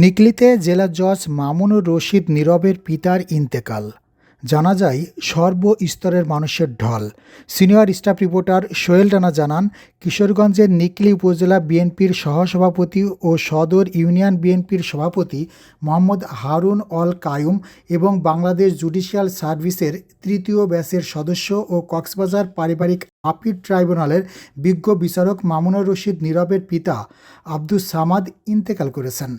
নিকলিতে জেলা জজ মামুনুর রশিদ নীরবের পিতার ইন্তেকাল। জানা যায় সর্বস্তরের মানুষের ঢল। Senior staff reporter Sohel Rana জানান, কিশোরগঞ্জের নিকলি উপজেলা বিএনপির সহসভাপতি ও সদর ইউনিয়ন বিএনপির সভাপতি মোহাম্মদ হারুন অল কায়ুম এবং বাংলাদেশ জুডিশিয়াল সার্ভিসের তৃতীয় ব্যাচের সদস্য ও কক্সবাজার পারিবারিক আপিল ট্রাইব্যুনালের বিজ্ঞ বিচারক মামুনুর রশিদ নীরবের পিতা আব্দুস সামাদ ইন্তেকাল করেছেন।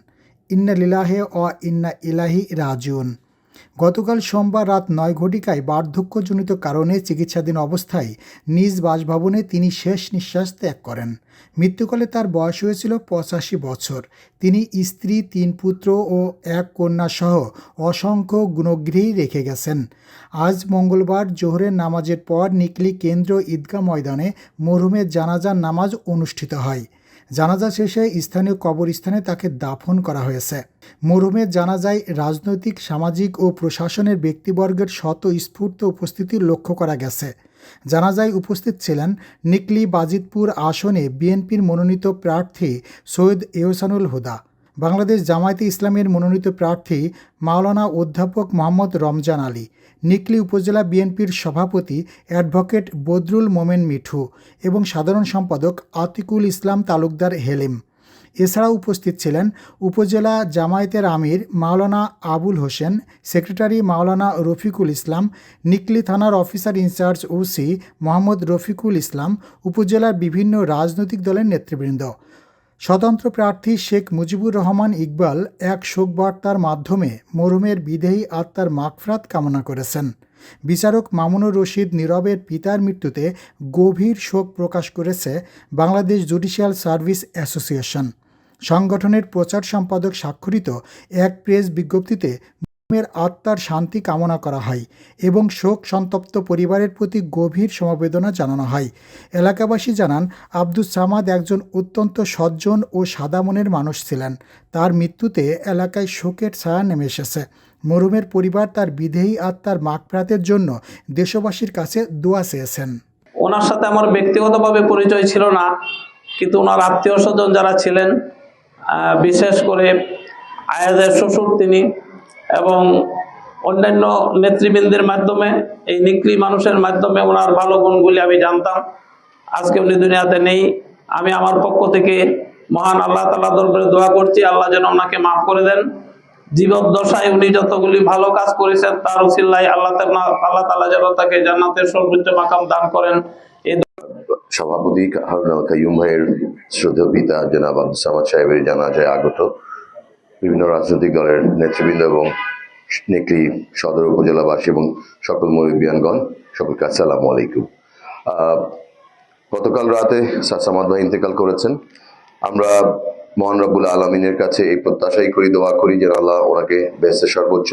ইন্না লিল্লাহি ওয়া ইন্না ইলাইহি রাজিউন। গতকাল সোমবার রাত ৯ ঘটিকায় বার্ধক্যজনিত কারণে চিকিৎসাধীন অবস্থায় নিজ বাসভবনে তিনি শেষ নিঃশ্বাস ত্যাগ করেন। মৃত্যুকালে তার বয়স হয়েছিল ৮৫ বছর। তিনি স্ত্রী, ৩ পুত্র ও ১ কন্যা সহ অসংখ্য গুণগৃহী রেখে গেছেন। আজ মঙ্গলবার জোহরের নামাজের পর নিকলি কেন্দ্রীয় ঈদগাহ ময়দানে মরহুমের জানাজার নামাজ অনুষ্ঠিত হয়। জানাজা শেষে স্থানীয় কবরস্থানে তাকে দাফন করা হয়েছে। মরহুমের জানাজায় রাজনৈতিক, সামাজিক ও প্রশাসনের ব্যক্তিবর্গের স্বতঃস্ফূর্ত উপস্থিতি লক্ষ্য করা গেছে। জানাজায় উপস্থিত ছিলেন নিকলি বাজিতপুর আসনে বিএনপির মনোনীত প্রার্থী সৈয়দ এহসানুল হুদা, বাংলাদেশ জামায়াতে ইসলামের মনোনীত প্রার্থী মাওলানা অধ্যাপক মোহাম্মদ রমজান আলী, নিকলি উপজেলা বিএনপির সভাপতি অ্যাডভোকেট বদরুল মোমেন মিঠু এবং সাধারণ সম্পাদক আতিকুল ইসলাম তালুকদার হেলিম। এছাড়াও উপস্থিত ছিলেন উপজেলা জামায়াতের আমির মাওলানা আবুল হোসেন, সেক্রেটারি মাওলানা রফিকুল ইসলাম, নিকলি থানার officer in charge OC Mohammad Rafiqul Islam, উপজেলার বিভিন্ন রাজনৈতিক দলের নেতৃবৃন্দ। স্বতন্ত্র প্রার্থী শেখ মুজিবুর রহমান ইকবাল এক শোকবার্তার মাধ্যমে মরহুমের বিদেহী আত্মার মাগফিরাত কামনা করেছেন। বিচারক মামুনুর রশিদ নীরবের পিতার মৃত্যুতে গভীর শোক প্রকাশ করেছে বাংলাদেশ জুডিশিয়াল সার্ভিস অ্যাসোসিয়েশন। সংগঠনের প্রচার সম্পাদক স্বাক্ষরিত এক প্রেস বিজ্ঞপ্তিতে মরহুমের আত্মার শান্তি কামনা করা হয় এবং শোক সন্তপ্ত পরিবারের প্রতি গভীর সমবেদনা জানানো হয়। এলাকাবাসী জানান, আব্দুস সামাদ একজন অত্যন্ত সজ্জন ও সাদা মনের মানুষ ছিলেন। তার মৃত্যুতে এলাকায় শোকের ছায়া নেমে এসেছে। মরহুমের পরিবার তার বিদেহী আত্মার মাগফিরাতের জন্য দেশবাসীর কাছে দোয়া চেয়েছেন। ওনার সাথে আমার ব্যক্তিগতভাবে পরিচয় ছিল না, কিন্তু ওনার আত্মীয় স্বজন যারা ছিলেন, বিশেষ করে আয়াজের শ্বশুর তিনি এবং অন্যান্য নেতৃবৃন্দের মাধ্যমে, এই নিকলি মানুষের মাধ্যমে ওনার ভালো গুণগুলি আমি জানতাম। আজকে উনি দুনিয়াতে নেই। আমি আমার পক্ষ থেকে মহান আল্লাহ তাআলা দরবারে দোয়া করছি, আল্লাহ যেন ওনাকে মাফ করে দেন। জীবদ্দশায় উনি যতগুলি ভালো কাজ করেছেন তার উসিলায় আল্লাহ তাআলা যেন তাকে জান্নাতের সর্বোচ্চ মাকাম দান করেন। সভাপতি হারুন আল কাইয়ুম ভাইয়ের শ্রদ্ধেয় পিতা জনাব আব্দুস সামাদ সাহেবের জানাজায় আগত বিভিন্ন রাজনৈতিক দলের নেতৃবৃন্দ এবং নিকলি সদর উপজেলাবাসী এবং সকল মুরব্বিয়ানগণ, সকলকে আসসালামু আলাইকুম। গতকাল রাতে স্যার সামাদ ভাই ইন্তেকাল করেছেন। আমরা মহান রব্বুল আলমিনের কাছে এই প্রত্যাশাই করি, দোয়া করি যেন আল্লাহ ওনাকে বেহেশতের সর্বোচ্চ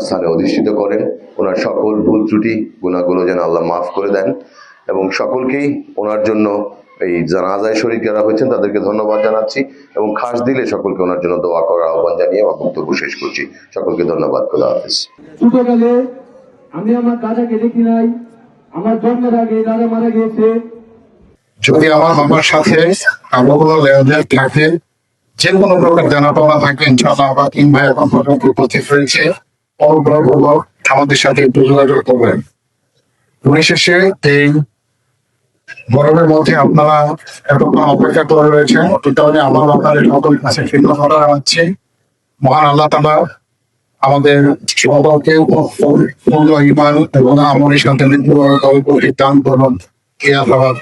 স্থানে অধিষ্ঠিত করেন। ওনার সকল ভুল ত্রুটি গুনাহগুলো যেন আল্লাহ মাফ করে দেন এবং সকলকেই ওনার জন্য এই জানাজায় শরীক যারা হয়েছেন তাদেরকে ধন্যবাদ জানাচ্ছি এবং খাস দিলে সকলকে ওনার জন্য দোয়া করার আহ্বান জানিয়ে আমার বক্তব্য শেষ করছি। সকলকে ধন্যবাদ। খোদা হাফেজ। ছোটকালে আমি আমার দাদাকে দেখি নাই, আমার জন্মের আগে দাদা মারা গিয়েছে। যদি আমার বাবার সাথে আরো কোনো লেনদেন থাকে, যে কোনো প্রকার জানা পাওয়া থাকবে, ইনশাআল্লাহ বা কিংবা এখন পর্যন্ত উপস্থিত রয়েছে, অনুগ্রহপূর্বক আমাদের সাথে একটু যোগাযোগ করবেন। পরিশেষে এই গরমের মধ্যে আপনারা এতক্ষণ অপেক্ষা করে রয়েছেন, কারণে আমার আপনাদের সকল কাছে কৃতজ্ঞতা জানাচ্ছি। মহান আল্লাহ তাআলা আমাদের সকলকে ইমান এবং আমলের সাথে দান করুন। এই আশাবাদ